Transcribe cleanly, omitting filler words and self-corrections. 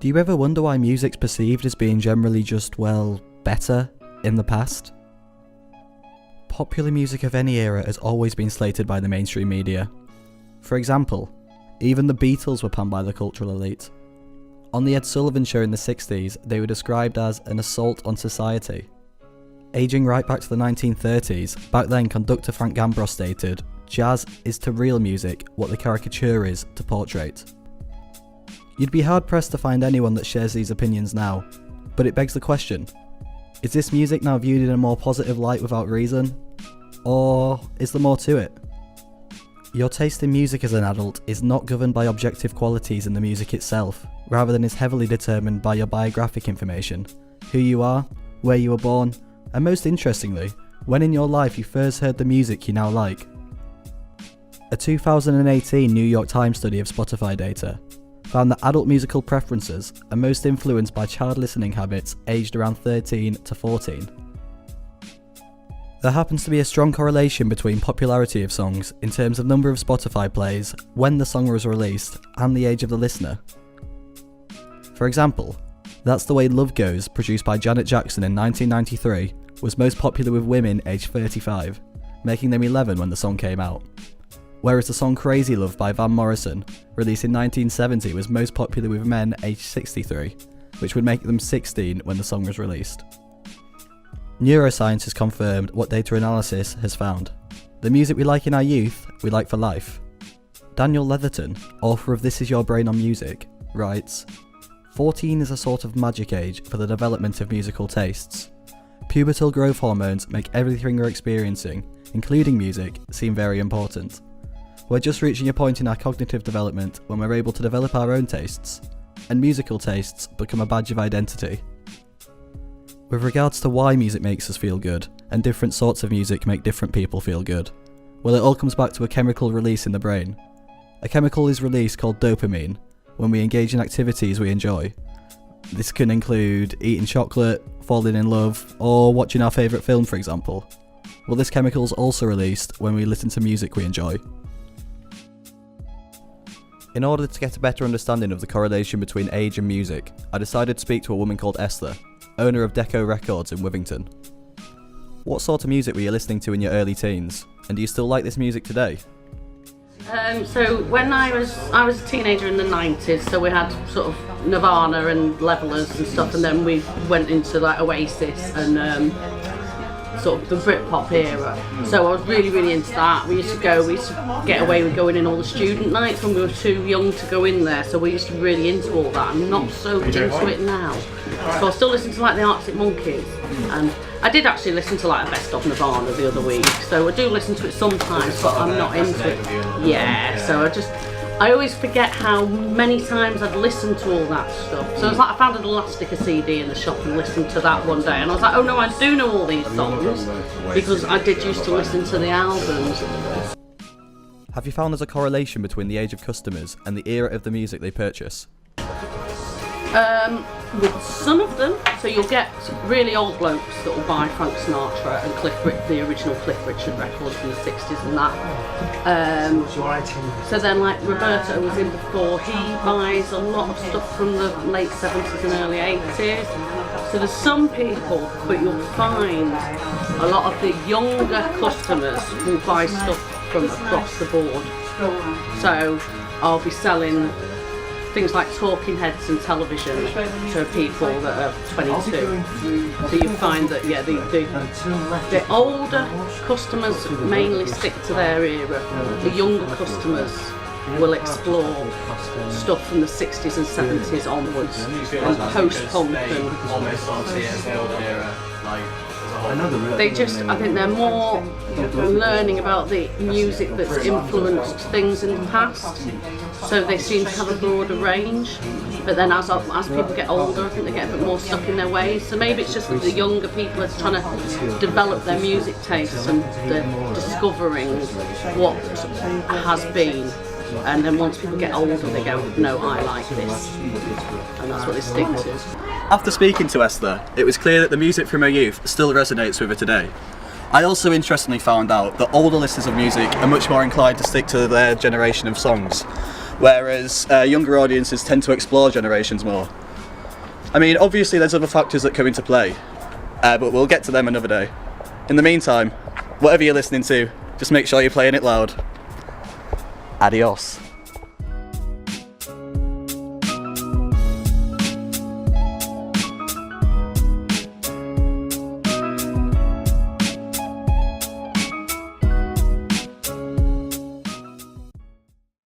Do you ever wonder why music's perceived as being generally just, well, better in the past? Popular music of any era has always been slated by the mainstream media. For example, even the Beatles were panned by the cultural elite. On the Ed Sullivan Show in the 60s, they were described as an assault on society. Aging right back to the 1930s, back then conductor Frank Gambros stated, "Jazz is to real music what the caricature is to portrait." You'd be hard-pressed to find anyone that shares these opinions now, but it begs the question, is this music now viewed in a more positive light without reason? Or is there more to it? Your taste in music as an adult is not governed by objective qualities in the music itself, rather than is heavily determined by your biographic information, who you are, where you were born, and most interestingly, when in your life you first heard the music you now like. A 2018 New York Times study of Spotify data found that adult musical preferences are most influenced by child listening habits aged around 13 to 14. There happens to be a strong correlation between popularity of songs in terms of number of Spotify plays, when the song was released, and the age of the listener. For example, That's the Way Love Goes, produced by Janet Jackson in 1993, was most popular with women aged 35, making them 11 when the song came out. Whereas the song Crazy Love by Van Morrison, released in 1970, was most popular with men aged 63, which would make them 16 when the song was released. Neuroscience has confirmed what data analysis has found. The music we like in our youth, we like for life. Daniel Leatherton, author of This Is Your Brain on Music, writes, 14 is a sort of magic age for the development of musical tastes. Pubertal growth hormones make everything we're experiencing, including music, seem very important. We're just reaching a point in our cognitive development when we're able to develop our own tastes, and musical tastes become a badge of identity. With regards to why music makes us feel good, and different sorts of music make different people feel good, well, it all comes back to a chemical release in the brain. A chemical is released called dopamine when we engage in activities we enjoy. This can include eating chocolate, falling in love, or watching our favourite film, for example. Well, this chemical is also released when we listen to music we enjoy. In order to get a better understanding of the correlation between age and music, I decided to speak to a woman called Esther, owner of Deco Records in Withington. What sort of music were you listening to in your early teens, and do you still like this music today? So when I was a teenager in the 90s, so we had sort of Nirvana and Levellers and stuff, and then we went into like Oasis and sort of the Britpop era. So I was really into that. We used to get away with going in all the student nights when we were too young to go in there, so we used to be really into all that. I'm not so into it now. So I still listen to like the Arctic Monkeys, and I did actually listen to like a best of Nirvana the other week, so I do listen to it sometimes, but I'm not into it. Yeah, so I always forget how many times I'd listened to all that stuff. So it's like I found an Elastica CD in the shop and listened to that one day, and I was like, oh no, I do know all these songs, because I did used to listen to the albums. Have you found there's a correlation between the age of customers and the era of the music they purchase? With some of them, so you'll get really old blokes that will buy Frank Sinatra and the original Cliff Richard records from the 60s and that. So then like Roberto was in before, he buys a lot of stuff from the late 70s and early 80s. So there's some people, but you'll find a lot of the younger customers will buy stuff from across the board. So I'll be selling things like talking heads and television to people that are 22. So you find that the older customers mainly stick to their era. The younger customers will explore stuff from the 60s and 70s onwards, and post-punk I think they're more learning about the music that's influenced things in the past, so they seem to have a broader range. But then as people get older, I think they get a bit more stuck in their ways. So maybe it's just that the younger people are trying to develop their music tastes and they're discovering what has been. And then once people get older, they go, no, I like this. And that's what they stick to. After speaking to Esther, it was clear that the music from her youth still resonates with her today. I also interestingly found out that older listeners of music are much more inclined to stick to their generation of songs, whereas younger audiences tend to explore generations more. I mean, obviously there's other factors that come into play, but we'll get to them another day. In the meantime, whatever you're listening to, just make sure you're playing it loud. Adios.